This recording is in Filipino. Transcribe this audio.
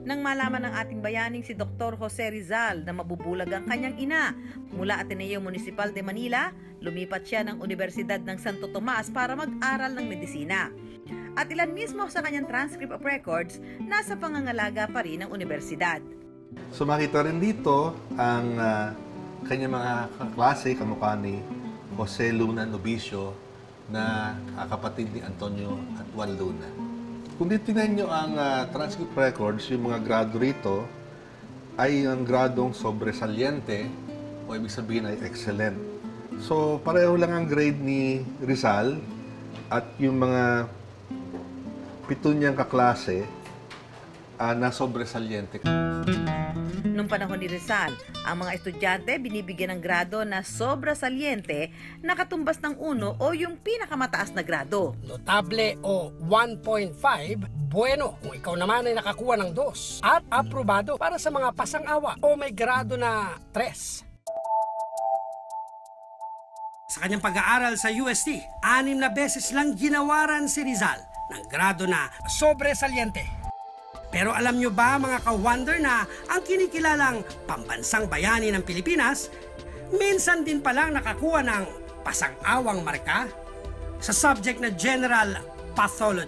Nang malaman ng ating bayaning si Dr. Jose Rizal na mabubulag ang kanyang ina, mula Ateneo Municipal de Manila, lumipat siya ng Universidad ng Santo Tomas para mag-aral ng medisina. At ilan mismo sa kanyang transcript of records, nasa pangangalaga pa rin ng universidad. So makita rin dito ang kanyang mga kaklase, kamukha ni Jose Luna Novicio na kapatid ni Antonio at Juan Luna. Kung titingnan nyo ang transcript records, yung mga grado rito ay ang gradong sobresaliente o ibig sabihin ay excellent. So pareho lang ang grade ni Rizal at yung mga pito niyang kaklase na sobresaliente. Noong panahon ni Rizal, ang mga estudyante binibigyan ng grado na sobresaliente na katumbas ng 1 o yung pinakamataas na grado. Notable o 1.5, bueno kung ikaw naman ay nakakuha ng 2. At aprobado para sa mga pasang-awa o may grado na 3. Sa kanyang pag-aaral sa UST, 6 na beses lang ginawaran si Rizal ng grado na sobresaliente. Pero alam nyo ba mga ka-wonder na ang kinikilalang pambansang bayani ng Pilipinas, minsan din palang nakakuha ng pasang-awang marka sa subject na General Pathology.